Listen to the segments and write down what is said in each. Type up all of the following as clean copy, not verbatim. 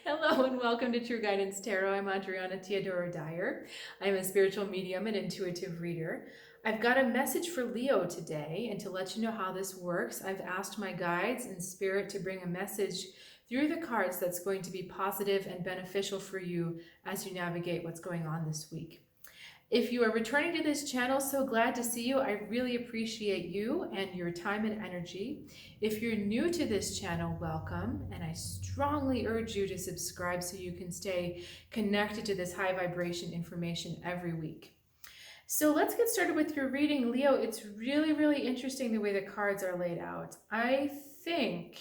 Hello and welcome to True Guidance Tarot. I'm Adriana Teodoro-Dier. I'm a spiritual medium and intuitive reader. I've got a message for Leo today, and to let you know how this works, I've asked my guides and spirit to bring a message through the cards that's going to be positive and beneficial for you as you navigate what's going on this week. If you are returning to this channel, so glad to see you. I really appreciate you and your time and energy. If you're new to this channel, welcome, and I strongly urge you to subscribe so you can stay connected to this high vibration information every week. So let's get started with your reading. Leo, it's really interesting the way the cards are laid out. I think,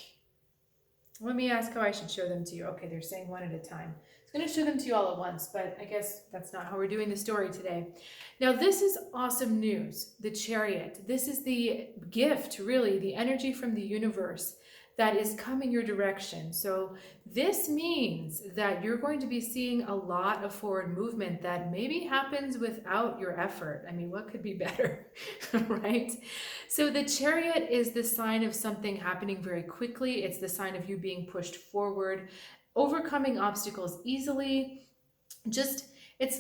let me ask how I should show them to you. Okay, they're saying one at a time. I'm going to show them to you all at once, but I guess that's not how we're doing the story today. Now, this is awesome news, the Chariot. This is the gift, really, the energy from the universe that is coming your direction. So this means that you're going to be seeing a lot of forward movement that maybe happens without your effort. I mean, what could be better, right? So the Chariot is the sign of something happening very quickly. It's the sign of you being pushed forward, overcoming obstacles easily. Just, it's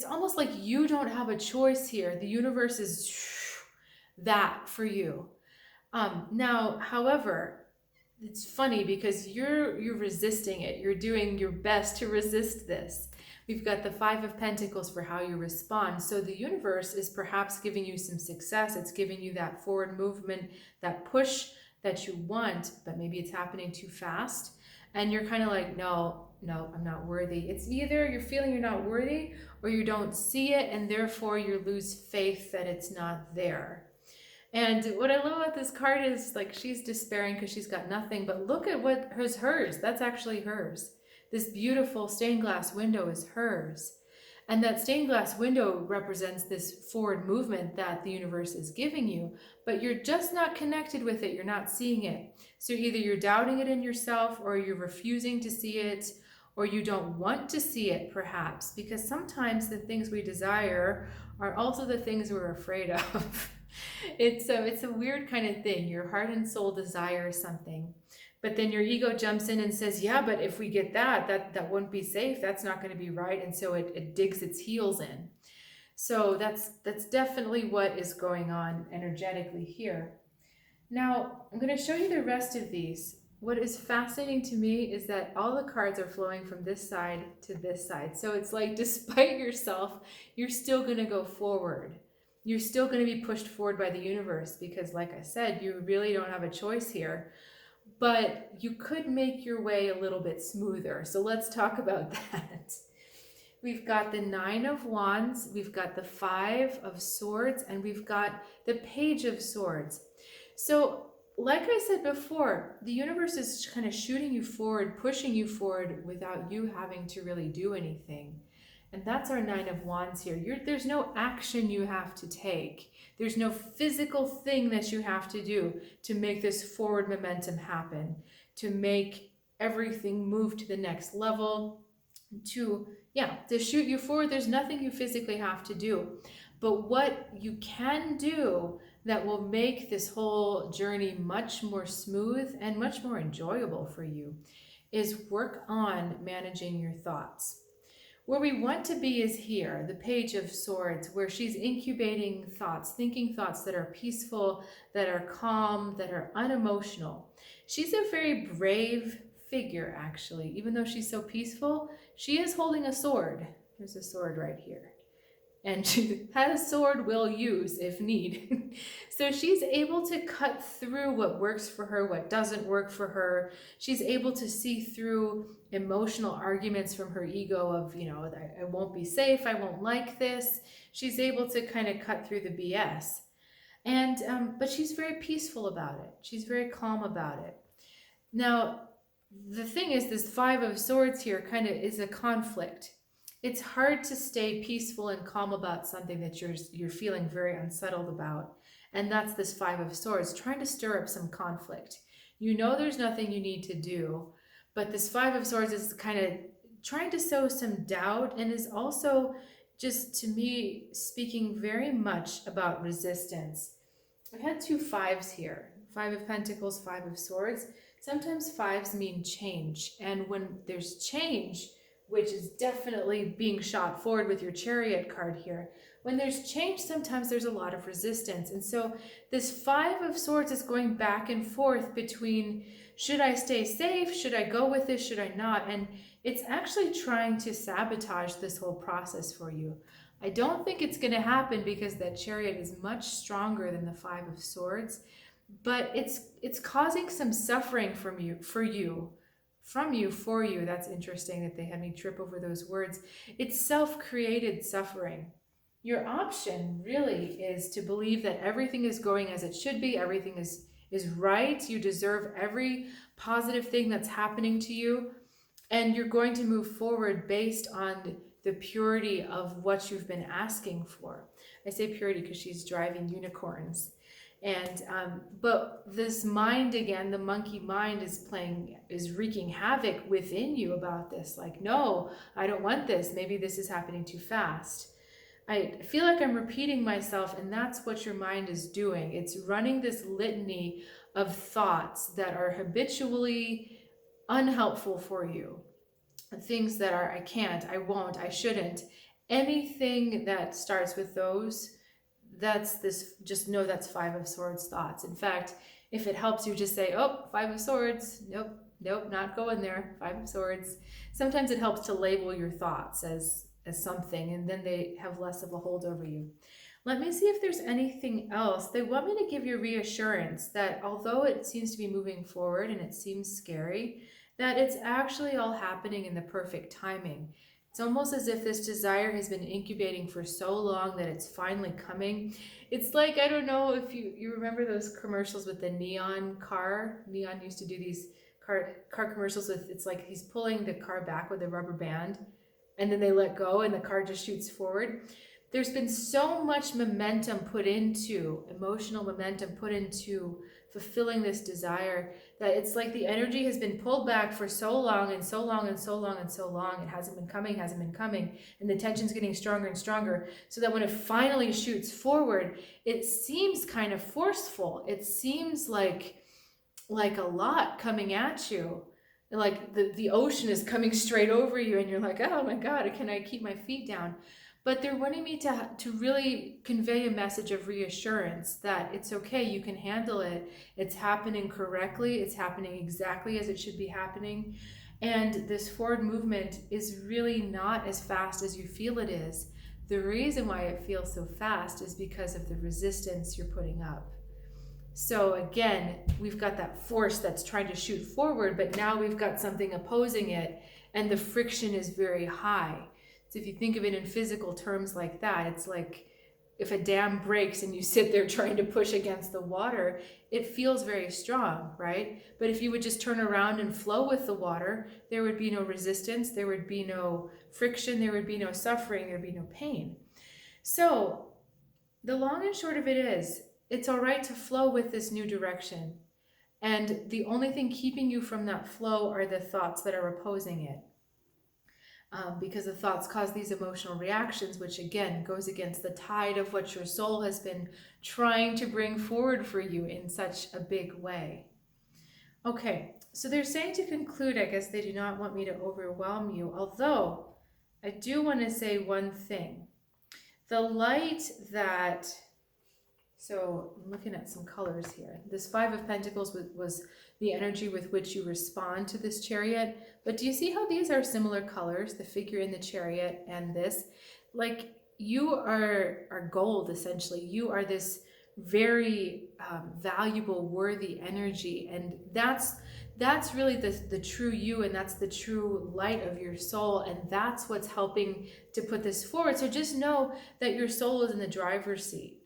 almost like you don't have a choice here. The universe is that for you. Now, however, it's funny because you're resisting it. You're doing your best to resist this. We've got the Five of Pentacles for how you respond. So the universe is perhaps giving you some success. It's giving you that forward movement, that push that you want, but maybe it's happening too fast. And you're kind of like, no, I'm not worthy. It's either you're feeling you're not worthy or you don't see it, and therefore you lose faith that it's not there. And what I love about this card is, like, she's despairing because she's got nothing, but look at what is hers. That's actually hers. This beautiful stained glass window is hers. And that stained glass window represents this forward movement that the universe is giving you, but you're just not connected with it. You're not seeing it. So either you're doubting it in yourself, or you're refusing to see it, or you don't want to see it, perhaps, because sometimes the things we desire are also the things we're afraid of. It's a weird kind of thing. Your heart and soul desire something, but then your ego jumps in and says, yeah, but if we get that wouldn't be safe. That's not going to be right. And so it digs its heels in. So that's definitely what is going on energetically here. Now, I'm going to show you the rest of these. What is fascinating to me is that all the cards are flowing from this side to this side. So it's like, despite yourself, you're still going to go forward. You're still going to be pushed forward by the universe because, like I said, you really don't have a choice here. But you could make your way a little bit smoother. So let's talk about that. We've got the Nine of Wands, we've got the Five of Swords, and we've got the Page of Swords. So, like I said before, the universe is kind of shooting you forward, pushing you forward without you having to really do anything. And that's our Nine of Wands here. There's no action you have to take. There's no physical thing that you have to do to make this forward momentum happen, to make everything move to the next level, to shoot you forward. There's nothing you physically have to do. But what you can do that will make this whole journey much more smooth and much more enjoyable for you is work on managing your thoughts. Where we want to be is here, the Page of Swords, where she's incubating thoughts, thinking thoughts that are peaceful, that are calm, that are unemotional. She's a very brave figure, actually. Even though she's so peaceful, she is holding a sword. There's a sword right here. And she has a sword will use if need. So she's able to cut through what works for her, what doesn't work for her. She's able to see through emotional arguments from her ego of, I won't be safe, I won't like this. She's able to kind of cut through the BS. And but she's very peaceful about it. She's very calm about it. Now, the thing is, this Five of Swords here kind of is a conflict. It's hard to stay peaceful and calm about something that you're feeling very unsettled about. And that's this Five of Swords, trying to stir up some conflict. You know there's nothing you need to do, but this Five of Swords is kind of trying to sow some doubt, and is also, just to me, speaking very much about resistance. I had two fives here, Five of Pentacles, Five of Swords. Sometimes fives mean change. And when there's change, which is definitely being shot forward with your chariot card here, when there's change, sometimes there's a lot of resistance. And so this Five of Swords is going back and forth between, should I stay safe? Should I go with this? Should I not? And it's actually trying to sabotage this whole process for you. I don't think it's going to happen because that chariot is much stronger than the Five of Swords, but it's causing some suffering from you for you for you. That's interesting that they had me trip over those words. It's self-created suffering. Your option really is to believe that everything is going as it should be, everything is right, you deserve every positive thing that's happening to you, and you're going to move forward based on the purity of what you've been asking for. I say purity because she's driving unicorns. And but this mind, again, the monkey mind, is wreaking havoc within you about this. Like, no, I don't want this. Maybe this is happening too fast. I feel like I'm repeating myself, and that's what your mind is doing. It's running this litany of thoughts that are habitually unhelpful for you. Things that are, I can't, I won't, I shouldn't. Anything that starts with those, just know that's Five of Swords thoughts. In fact, if it helps you, just say, oh, Five of Swords, nope, not going there, Five of Swords. Sometimes it helps to label your thoughts as something, and then they have less of a hold over you. Let me see if there's anything else. They want me to give you reassurance that although it seems to be moving forward and it seems scary, that it's actually all happening in the perfect timing. It's almost as if this desire has been incubating for so long that it's finally coming. It's like, I don't know if you remember those commercials with the neon car. Neon used to do these car commercials with, it's like he's pulling the car back with a rubber band, and then they let go and the car just shoots forward. There's been so much momentum put into, emotional momentum put into fulfilling this desire, that it's like the energy has been pulled back for so long and so long and so long and so long. It hasn't been coming, and the tension's getting stronger and stronger, so that when it finally shoots forward, it seems kind of forceful. It seems like a lot coming at you. Like the ocean is coming straight over you, and you're like, oh my God, can I keep my feet down? But they're wanting me to really convey a message of reassurance that it's okay, you can handle it. It's happening correctly. It's happening exactly as it should be happening. And this forward movement is really not as fast as you feel it is. The reason why it feels so fast is because of the resistance you're putting up. So again, we've got that force that's trying to shoot forward, but now we've got something opposing it, and the friction is very high. So if you think of it in physical terms like that, it's like if a dam breaks and you sit there trying to push against the water, it feels very strong, right? But if you would just turn around and flow with the water, there would be no resistance, there would be no friction, there would be no suffering, there would be no pain. So the long and short of it is, it's all right to flow with this new direction. And the only thing keeping you from that flow are the thoughts that are opposing it. Because the thoughts cause these emotional reactions, which again goes against the tide of what your soul has been trying to bring forward for you in such a big way. Okay, so they're saying to conclude, I guess they do not want me to overwhelm you, although I do want to say one thing. The light that, so I'm looking at some colors here. This Five of Pentacles was the energy with which you respond to this chariot. But do you see how these are similar colors, the figure in the chariot and this? Like, you are gold, essentially. You are this very valuable, worthy energy. And that's really the true you, and that's the true light of your soul. And that's what's helping to put this forward. So just know that your soul is in the driver's seat.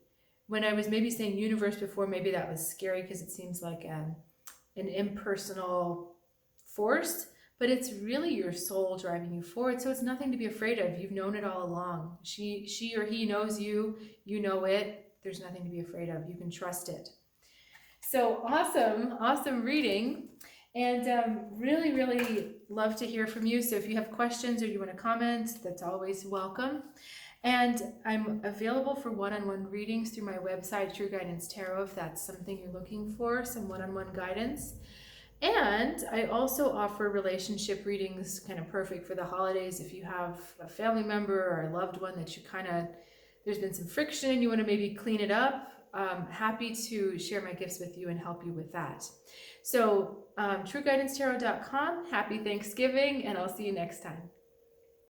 When I was maybe saying universe before, maybe that was scary because it seems like an impersonal force, but it's really your soul driving you forward. So it's nothing to be afraid of. You've known it all along. She or he knows you, you know it. There's nothing to be afraid of. You can trust it. So awesome reading. And really, really love to hear from you. So if you have questions or you want to comment, that's always welcome. And I'm available for one-on-one readings through my website, True Guidance Tarot, if that's something you're looking for, some one-on-one guidance. And I also offer relationship readings, kind of perfect for the holidays. If you have a family member or a loved one that you there's been some friction and you want to maybe clean it up, happy to share my gifts with you and help you with that. So, trueguidancetarot.com, happy Thanksgiving, and I'll see you next time.